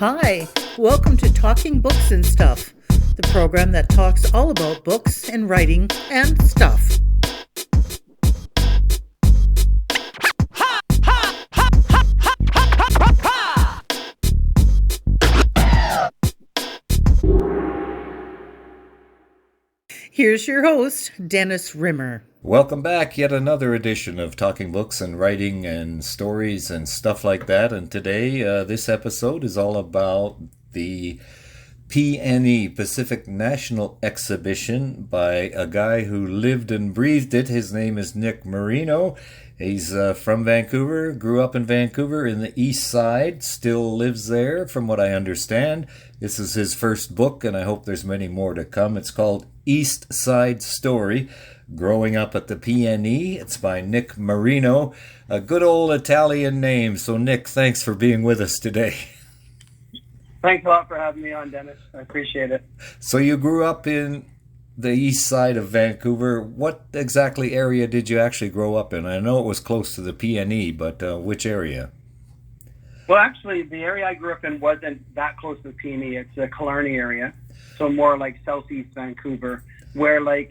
Hi, welcome to Talking Books and Stuff, the program that talks all about books and writing and stuff. Here's your host, Dennis Rimmer. Welcome back, yet another edition of Talking Books and Writing and Stories and stuff like that. And today, this episode is all about the PNE, Pacific National Exhibition, by a guy who lived and breathed it. His name is Nick Marino. He's from Vancouver, grew up in Vancouver in the East Side, still lives there from what I understand. This is his first book, and I hope there's many more to come. It's called East Side Story, Growing Up at the PNE. It's by Nick Marino, a good old Italian name. So Nick, thanks for being with us today. Thanks a lot for having me on, Dennis. I appreciate it. So you grew up in the east side of Vancouver. What exactly area did you actually grow up in? I know it was close to the PNE, but which area? Well, actually, the area I grew up in wasn't that close to the PNE. It's the Killarney area, so more like southeast Vancouver, where like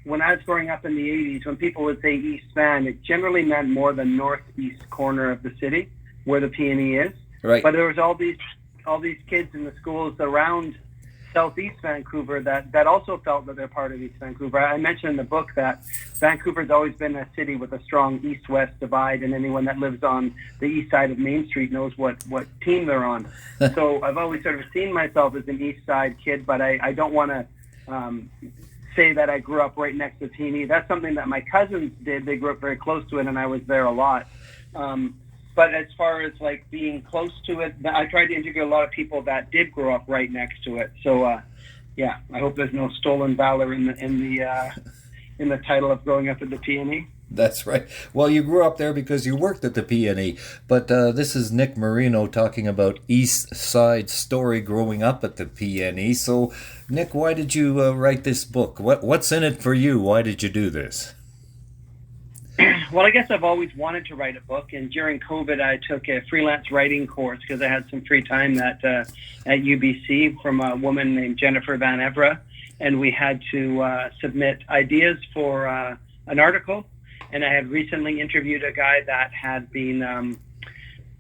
when I was growing up in the 80s, when people would say East Van, it generally meant more the northeast corner of the city where the PNE is. Right. But there was all these kids in the schools around southeast Vancouver that also felt that they're part of East Vancouver. I mentioned in the book that Vancouver's always been a city with a strong east-west divide, and anyone that lives on the east side of Main Street knows what team they're on. So I've always sort of seen myself as an east side kid, but I don't want to say that I grew up right next to PNE. That's something that my cousins did. They grew up very close to it, and I was there a lot. But as far as like being close to it, I tried to interview a lot of people that did grow up right next to it. So, yeah, I hope there's no stolen valor in the title of growing up at the PNE. That's right. Well, you grew up there because you worked at the PNE. But this is Nick Marino talking about East Side Story, growing up at the PNE. So, Nick, why did you write this book? What's in it for you? Why did you do this? Well, I guess I've always wanted to write a book, and during COVID, I took a freelance writing course because I had some free time at UBC from a woman named Jennifer Van Evera, and we had to submit ideas for an article. And I had recently interviewed a guy that had been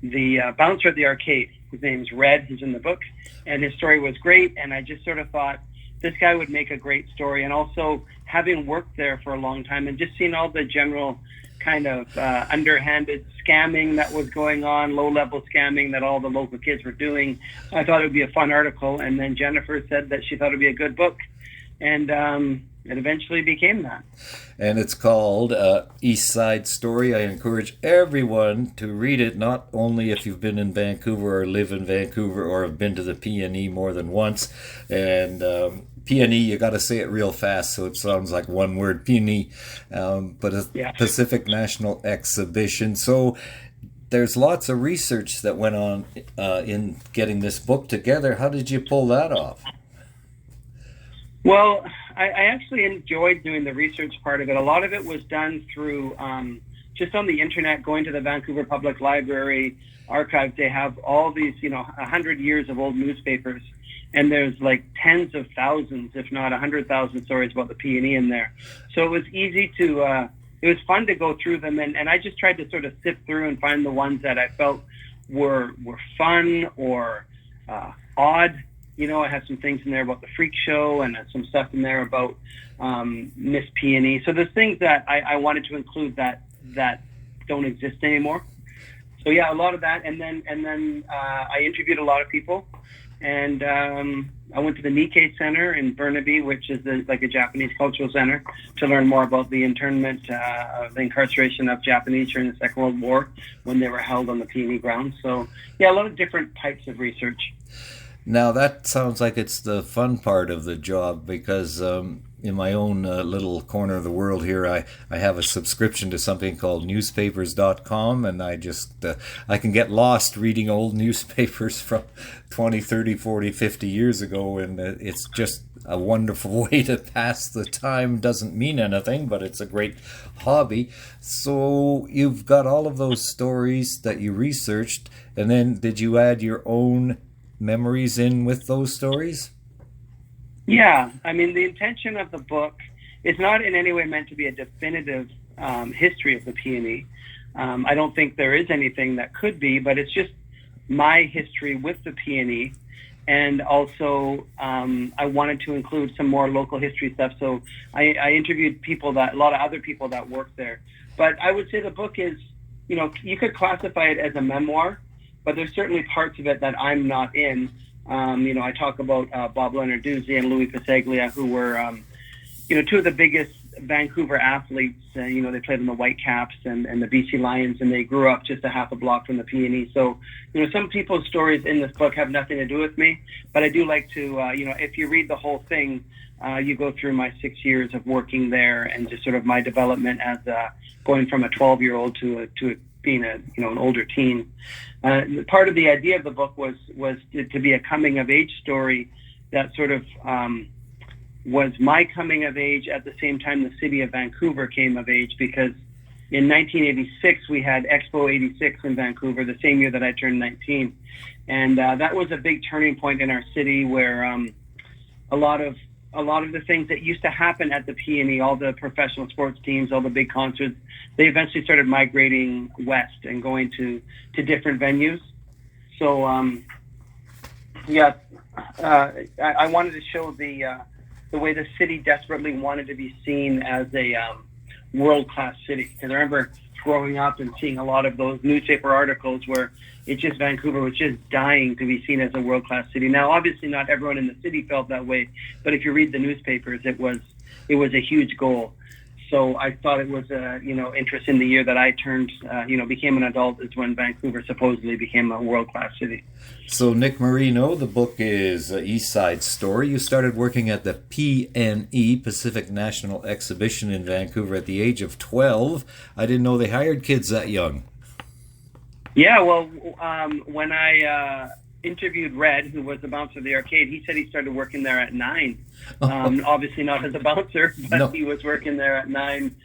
the bouncer at the arcade. His name's Red. He's in the book, and his story was great. And I just sort of thought this guy would make a great story. And also, having worked there for a long time and just seeing all the general kind of underhanded scamming that was going on, low-level scamming that all the local kids were doing, I thought it would be a fun article. And then Jennifer said that she thought it would be a good book. And it eventually became that. And it's called East Side Story. I encourage everyone to read it, not only if you've been in Vancouver or live in Vancouver or have been to the PNE more than once. And PNE, you got to say it real fast so it sounds like one word, PNE, but a Pacific National Exhibition. So there's lots of research that went on in getting this book together. How did you pull that off? Well, I actually enjoyed doing the research part of it. A lot of it was done through just on the internet, going to the Vancouver Public Library archives. They have all these, 100 years of old newspapers. And there's like tens of thousands, if not 100,000 stories about the PNE in there. So it was easy to, it was fun to go through them. And I just tried to sort of sift through and find the ones that I felt were fun or odd. I have some things in there about the freak show and some stuff in there about Miss PNE. So there's things that I wanted to include that don't exist anymore. So yeah, a lot of that. And then I interviewed a lot of people. And I went to the Nikkei Center in Burnaby, which is like a Japanese cultural center, to learn more about the internment, the incarceration of Japanese during the Second World War when they were held on the PNE grounds. So, yeah, a lot of different types of research. Now, that sounds like it's the fun part of the job because in my own little corner of the world here, I have a subscription to something called newspapers.com, and I can get lost reading old newspapers from 20, 30, 40, 50 years ago, and it's just a wonderful way to pass the time. Doesn't mean anything, but it's a great hobby. So you've got all of those stories that you researched, and then did you add your own memories in with those stories? Yeah, I mean, the intention of the book is not in any way meant to be a definitive history of the peony. I don't think there is anything that could be, but it's just my history with the peony. And also, I wanted to include some more local history stuff. So I interviewed a lot of other people that work there. But I would say the book is, you could classify it as a memoir, but there's certainly parts of it that I'm not in. I talk about Bob Leonarduzzi and Louis Pasaglia, who were, two of the biggest Vancouver athletes. They played in the Whitecaps and the BC Lions, and they grew up just a half a block from the PNE. So, some people's stories in this book have nothing to do with me, but I do like to, if you read the whole thing, you go through my 6 years of working there and just sort of my development as going from a 12-year-old to being an older teen. Part of the idea of the book was to be a coming of age story that sort of was my coming of age at the same time the city of Vancouver came of age, because in 1986 we had Expo 86 in Vancouver, the same year that I turned 19, and that was a big turning point in our city where a lot of the things that used to happen at the PNE, all the professional sports teams, all the big concerts, they eventually started migrating west and going to different venues. So, I wanted to show the way the city desperately wanted to be seen as a world-class city. Because I remember growing up and seeing a lot of those newspaper articles where Vancouver was just dying to be seen as a world-class city. Now, obviously, not everyone in the city felt that way, but if you read the newspapers, it was a huge goal. So I thought it was interesting. The year that I turned, became an adult is when Vancouver supposedly became a world-class city. So Nick Marino, the book is East Side Story. You started working at the PNE, Pacific National Exhibition in Vancouver, at the age of 12. I didn't know they hired kids that young. Yeah, well, when I interviewed Red, who was the bouncer of the arcade, he said he started working there at 9. Obviously not as a bouncer, but no. He was working there at 9.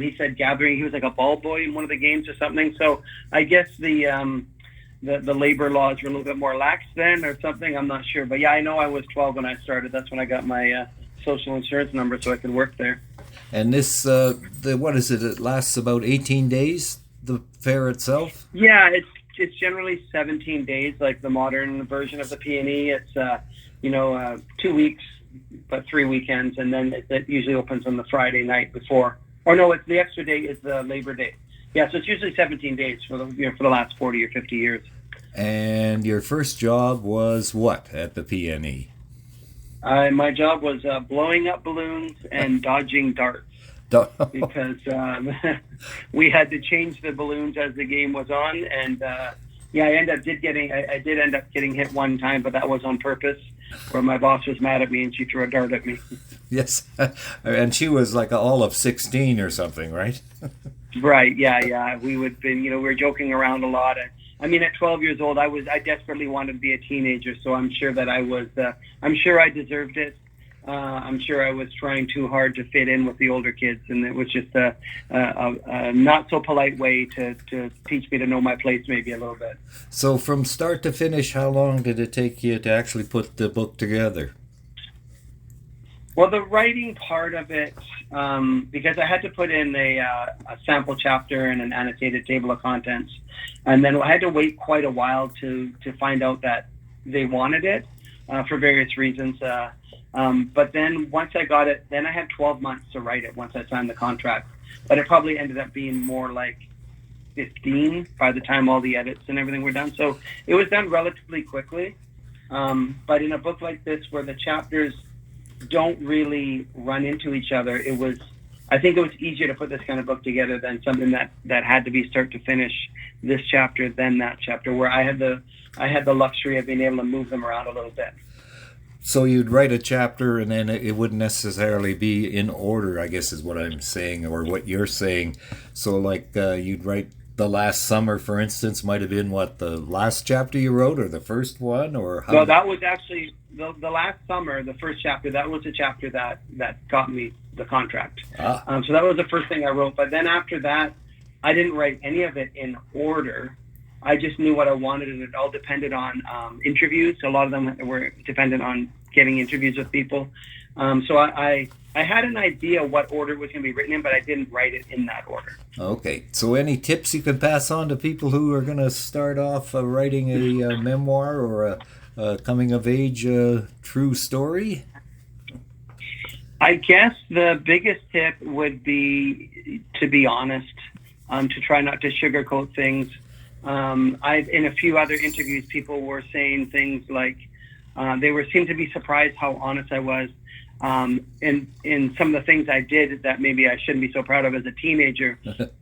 He said he was like a ball boy in one of the games or something. So I guess the labor laws were a little bit more lax then or something. I'm not sure. But yeah, I know I was 12 when I started. That's when I got my social insurance number so I could work there. And this, what is it? It lasts about 18 days, the fair itself? Yeah, it's generally 17 days, like the modern version of the PNE. It's 2 weeks, but 3 weekends, and then it usually opens on the Friday night before. Or no, it's the extra day is the Labor Day. Yeah, so it's usually 17 days for the last 40 or 50 years. And your first job was what at the PNE? My job was blowing up balloons and dodging darts. Because we had to change the balloons as the game was on, and I did end up getting hit one time, but that was on purpose, where my boss was mad at me and she threw a dart at me. Yes, and she was like all of 16 or something, right? Right. Yeah. We were joking around a lot. I mean, at 12 years old, I desperately wanted to be a teenager, so I'm sure that I'm sure I deserved it. I'm sure I was trying too hard to fit in with the older kids, and it was just a not so polite way to teach me to know my place maybe a little bit. So from start to finish, how long did it take you to actually put the book together? Well, the writing part of it, because I had to put in a sample chapter and an annotated table of contents, and then I had to wait quite a while to find out that they wanted it for various reasons. But then once I got it, then I had 12 months to write it once I signed the contract. But it probably ended up being more like 15 by the time all the edits and everything were done. So it was done relatively quickly. But in a book like this where the chapters don't really run into each other, I think it was easier to put this kind of book together than something that had to be start to finish, this chapter, then that chapter, where I had the luxury of being able to move them around a little bit. So you'd write a chapter and then it wouldn't necessarily be in order, I guess is what I'm saying, or what you're saying. So like you'd write The Last Summer, for instance, might have been the last chapter you wrote or the first one? Or how? No, that was actually the Last Summer, the first chapter. That was the chapter that got me the contract. So that was the first thing I wrote. But then after that, I didn't write any of it in order. I just knew what I wanted, and it all depended on interviews. A lot of them were dependent on getting interviews with people. So I had an idea what order it was going to be written in, but I didn't write it in that order. Okay. So any tips you can pass on to people who are going to start off writing a memoir or a coming-of-age true story? I guess the biggest tip would be to be honest, to try not to sugarcoat things. In a few other interviews, people were saying things like seemed to be surprised how honest I was in some of the things I did that maybe I shouldn't be so proud of as a teenager,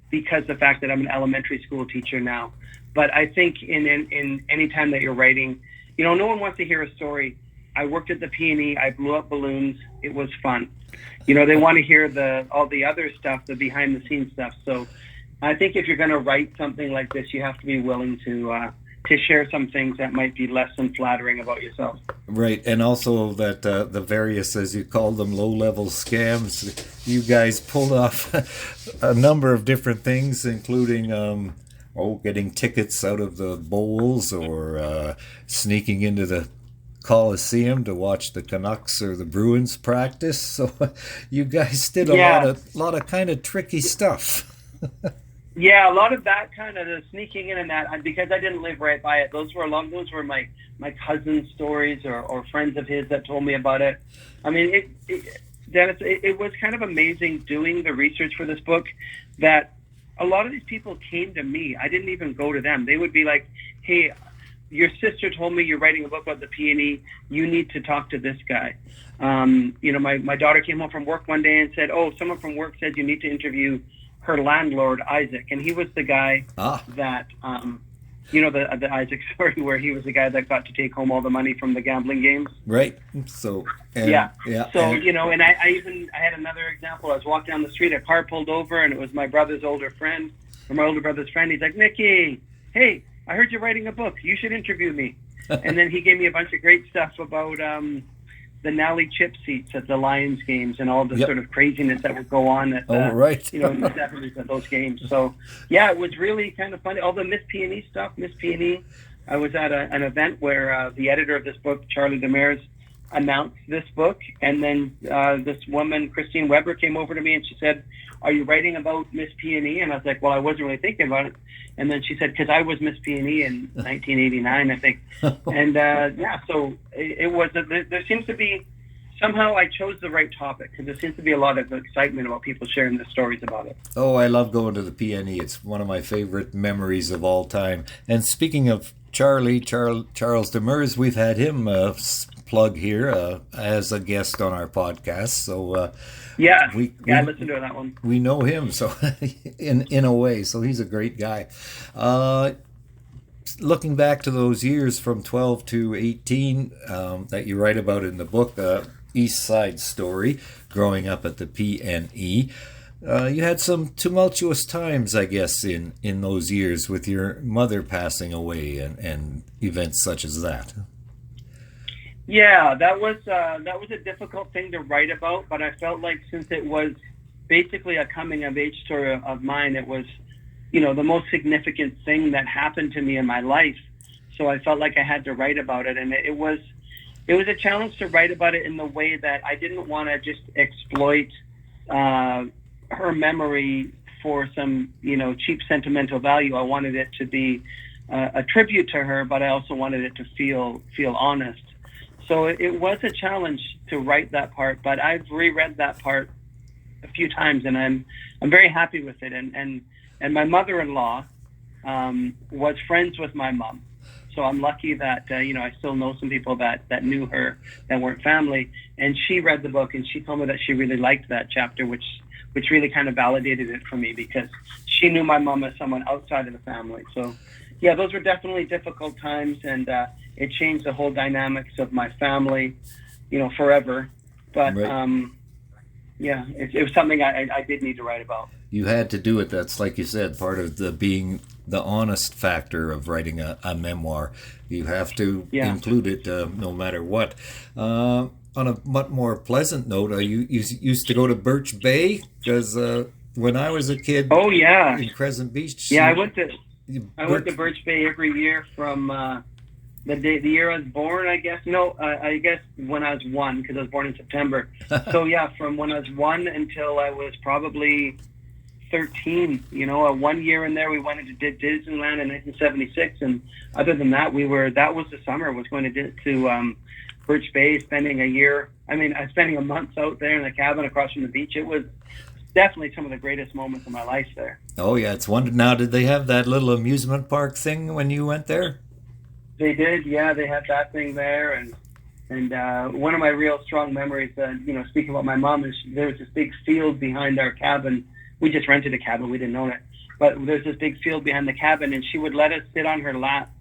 because the fact that I'm an elementary school teacher now. But I think in any time that you're writing, no one wants to hear a story. I worked at the P&E. I blew up balloons. It was fun. They want to hear all the other stuff, the behind the scenes stuff. So I think if you're going to write something like this, you have to be willing to share some things that might be less than flattering about yourself. Right, and also that the various, as you call them, low-level scams, you guys pulled off a number of different things, including getting tickets out of the bowls or sneaking into the Coliseum to watch the Canucks or the Bruins practice. So you guys did a lot of kind of tricky stuff. Yeah, a lot of that kind of the sneaking in and that, because I didn't live right by it. Those were my cousin's stories or friends of his that told me about it. I mean, Dennis, it was kind of amazing doing the research for this book that a lot of these people came to me. I didn't even go to them. They would be like, hey, your sister told me you're writing a book about the P&E. You need to talk to this guy. My daughter came home from work one day and said, someone from work said you need to interview her landlord, Isaac. And he was the guy that, the Isaac story where he was the guy that got to take home all the money from the gambling games. Right. So, So, and I had another example. I was walking down the street, a car pulled over, and it was my older brother's friend. He's like, Nicky, hey, I heard you're writing a book. You should interview me. And then he gave me a bunch of great stuff about the Nally chip seats at the Lions games and all the sort of craziness that would go on at in the 70s at those games. So, it was really kind of funny. All the Miss P&E stuff. Miss P&E, I was at an event where the editor of this book, Charlie Demers, announced this book. And then this woman, Christine Weber, came over to me and she said, are you writing about Miss P&E? And I was like, well, I wasn't really thinking about it. And then she said, because I was Miss P&E in 1989, I think. And so it was, there seems to be, somehow I chose the right topic because there seems to be a lot of excitement about people sharing their stories about it. Oh, I love going to the P&E. It's one of my favorite memories of all time. And speaking of Charles Demers, we've had him plug here as a guest on our podcast. So I listened to that one. We know him, so in a way, so he's a great guy. Looking back to those years from 12 to 18 that you write about in the book, East Side Story, growing up at the P&E. You had some tumultuous times, I guess, in those years with your mother passing away and events such as that. Yeah, that was a difficult thing to write about, but I felt like since it was basically a coming of age story of mine, it was, the most significant thing that happened to me in my life. So I felt like I had to write about it, and it was a challenge to write about it in the way that I didn't want to just exploit her memory for some, cheap sentimental value. I wanted it to be a tribute to her, but I also wanted it to feel honest. So it was a challenge to write that part, but I've reread that part a few times, and I'm very happy with it. And my mother-in-law was friends with my mom, so I'm lucky that I still know some people that knew her that weren't family. And she read the book, and she told me that she really liked that chapter, which really kind of validated it for me because she knew my mom as someone outside of the family. So yeah, those were definitely difficult times, and it changed the whole dynamics of my family, forever. But right. It was something I did need to write about. You had to do it. That's, like you said, part of being the honest factor of writing a memoir. You have to include it no matter what. On a much more pleasant note, you used to go to Birch Bay because when I was a kid, in Crescent Beach. Yeah, I went to. I went to Birch Bay every year from the year I was born, I guess. No, I guess when I was 1, because I was born in September. So yeah, from when I was 1 until I was probably 13. You know, 1 year in there, we went into Disneyland in 1976, and other than that, that was the summer. Was going to Birch Bay, spending a month out there in the cabin across from the beach. It was definitely some of the greatest moments of my life there. Oh yeah, it's wonderful. Now, did they have that little amusement park thing when you went there? They did, yeah. They had that thing there, and one of my real strong memories, speaking about my mom, is there was this big field behind our cabin. We just rented a cabin; we didn't own it, but there's this big field behind the cabin, and she would let us sit on her lap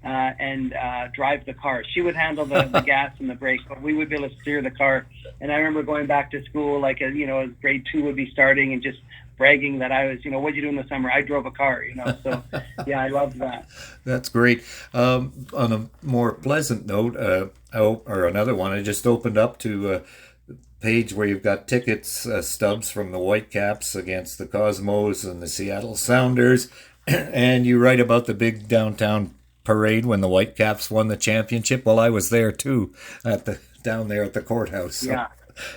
and drive the car. She would handle the gas and the brake, but we would be able to steer the car. And I remember going back to school, like as grade 2 would be starting, and just bragging that I was, what'd you do in the summer? I drove a car, So yeah, I loved that. That's great. On a more pleasant note, or another one, I just opened up to a page where you've got tickets stubs from the Whitecaps against the Cosmos and the Seattle Sounders, and you write about the big downtown parade when the Whitecaps won the championship. Well, I was there too, down there at the courthouse. So yeah,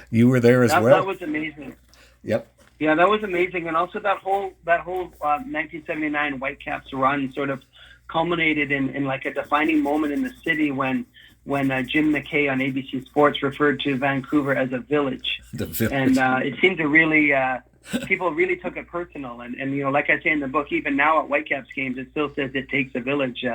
you were there as well. That was amazing. Yep. Yeah, that was amazing, and also that whole 1979 Whitecaps run sort of culminated in like a defining moment in the city when Jim McKay on ABC Sports referred to Vancouver as a village. The village. And it seemed to really people really took it personal, and like I say in the book, even now at Whitecaps games, it still says it takes a village.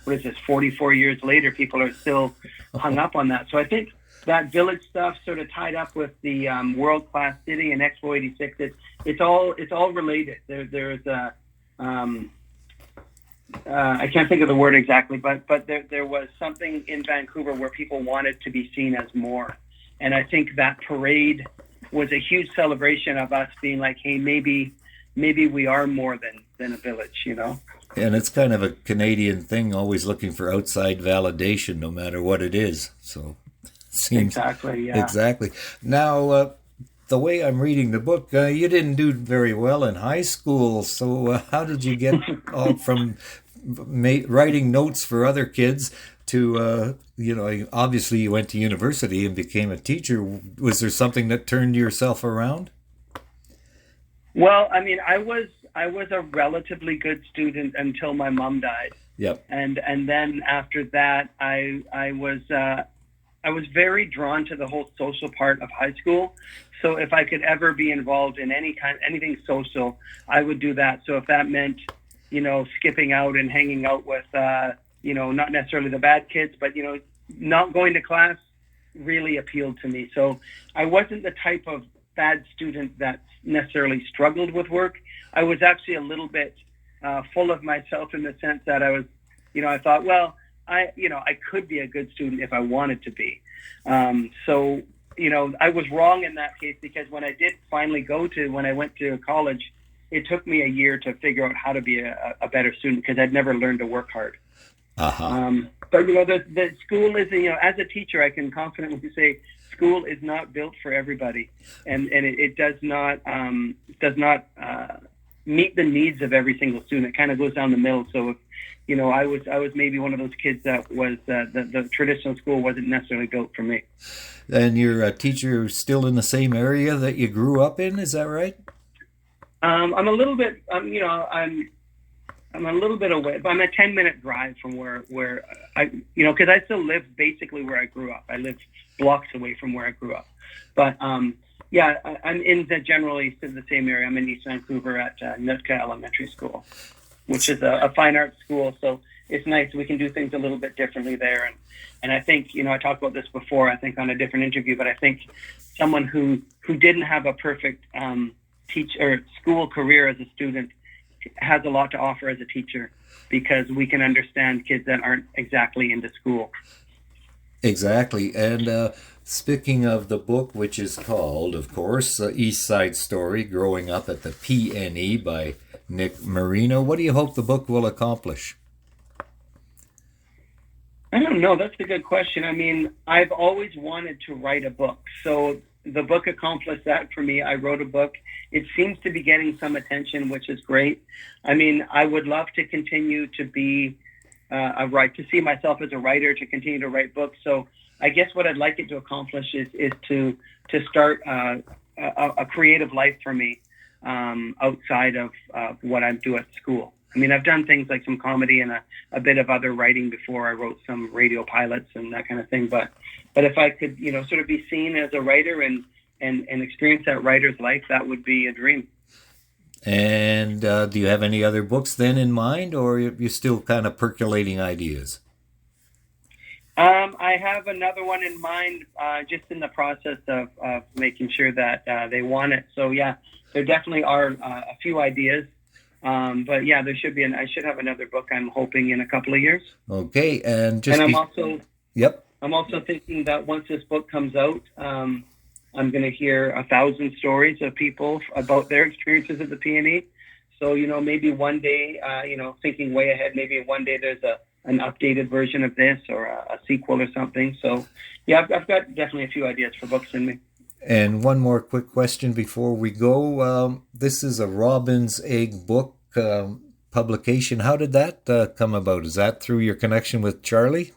What is this? 44 years later, people are still hung up on that. So I think that village stuff sort of tied up with the world-class city and Expo 86. It's all related. There's a I can't think of the word exactly, but there was something in Vancouver where people wanted to be seen as more, and I think that parade was a huge celebration of us being like, hey, maybe we are more than a village, And it's kind of a Canadian thing, always looking for outside validation, no matter what it is. So. Exactly, yeah. Exactly. Now, the way I'm reading the book, you didn't do very well in high school. So how did you get from writing notes for other kids to, obviously you went to university and became a teacher. Was there something that turned yourself around? Well, I mean, I was a relatively good student until my mom died. Yep. And then after that, I was very drawn to the whole social part of high school. So if I could ever be involved in anything social, I would do that. So if that meant, skipping out and hanging out with, not necessarily the bad kids, but, not going to class really appealed to me. So I wasn't the type of bad student that necessarily struggled with work. I was actually a little bit full of myself in the sense that I was, I thought, well, I could be a good student if I wanted to be. So, I was wrong in that case, because when I did finally when I went to college, it took me a year to figure out how to be a better student, because I'd never learned to work hard. Uh-huh. But, the school is, as a teacher, I can confidently say school is not built for everybody. And it does not meet the needs of every single student. It kind of goes down the middle. So if, I was maybe one of those kids that was the traditional school wasn't necessarily built for me. And your teacher still in the same area that you grew up in? Is that right? I'm a little bit. I'm a little bit away, but I'm a 10-minute drive from where I, because I still live basically where I grew up. I live blocks away from where I grew up, but yeah, I'm in generally the same area. I'm in East Vancouver at Nootka Elementary School, which is a fine arts school. So it's nice. We can do things a little bit differently there. And I think, I talked about this before, I think on a different interview, but I think someone who didn't have a perfect school career as a student has a lot to offer as a teacher, because we can understand kids that aren't exactly into school. Exactly. And speaking of the book, which is called, of course, East Side Story, Growing Up at the PNE by Nick Marino, what do you hope the book will accomplish? I don't know. That's a good question. I mean, I've always wanted to write a book. So the book accomplished that for me. I wrote a book. It seems to be getting some attention, which is great. I mean, I would love to continue to be to see myself as a writer, to continue to write books. So I guess what I'd like it to accomplish is to start a creative life for me outside of what I do at school. I mean, I've done things like some comedy and a bit of other writing before. I wrote some radio pilots and that kind of thing. But if I could, sort of be seen as a writer and experience that writer's life, that would be a dream. And do you have any other books then in mind, or you're still kind of percolating ideas? I have another one in mind, just in the process of making sure that they want it. So yeah, there definitely are a few ideas. But yeah, there should be I should have another book, I'm hoping, in a couple of years. Okay, and I'm also thinking that once this book comes out, I'm going to hear 1,000 stories of people about their experiences at the PNE. So, maybe one day, thinking way ahead, maybe one day there's an updated version of this or a sequel or something. So, yeah, I've got definitely a few ideas for books in me. And one more quick question before we go. This is a Robin's Egg book publication. How did that come about? Is that through your connection with Charlie?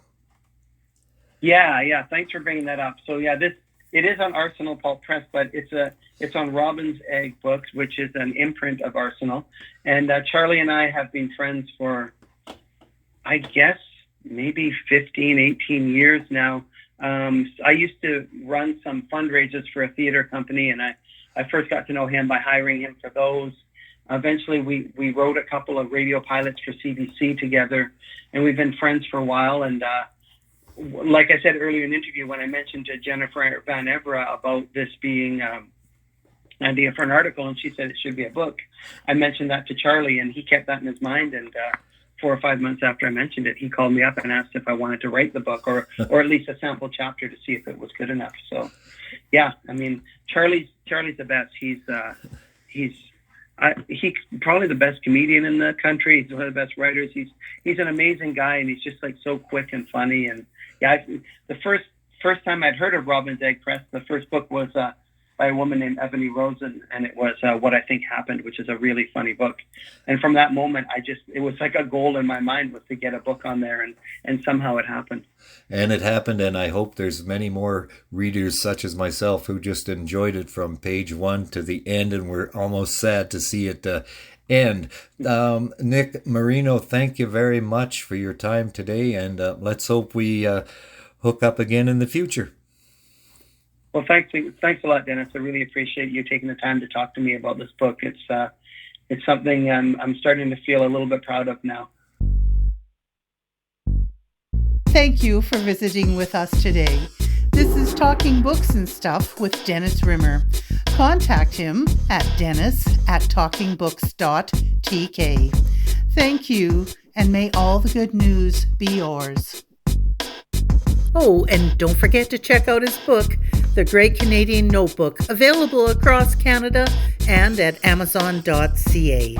Yeah. Thanks for bringing that up. So yeah, it is on Arsenal Pulp Press, but it's on Robin's Egg Books, which is an imprint of Arsenal. And Charlie and I have been friends for, I guess, maybe 15, 18 years now. I used to run some fundraisers for a theater company, and I first got to know him by hiring him for those. Eventually, we wrote a couple of radio pilots for CBC together, and we've been friends for a while. And like I said earlier in the interview, when I mentioned to Jennifer Van Evera about this being an idea for an article, and she said it should be a book, I mentioned that to Charlie, and he kept that in his mind. And 4 or 5 months after I mentioned it, he called me up and asked if I wanted to write the book or at least a sample chapter to see if it was good enough. So, yeah, I mean, Charlie's the best. He's probably the best comedian in the country. He's one of the best writers. He's an amazing guy, and he's just like so quick and funny. And yeah, the first time I'd heard of Robin's Egg Press, the first book was by a woman named Ebony Rosen, and it was What I Think Happened, which is a really funny book. And from that moment, it was like a goal in my mind was to get a book on there, and somehow it happened. And it happened, and I hope there's many more readers such as myself who just enjoyed it from page 1 to the end, and we're almost sad to see it end. Nick Marino, thank you very much for your time today, and let's hope we hook up again in the future. Well, thanks a lot, Dennis. I really appreciate you taking the time to talk to me about this book. It's something I'm starting to feel a little bit proud of now. Thank you for visiting with us today. This is Talking Books and Stuff with Dennis Rimmer. Contact him at dennis@talkingbooks.tk. Thank you, and may all the good news be yours. Oh, and don't forget to check out his book, The Great Canadian Notebook, available across Canada and at amazon.ca.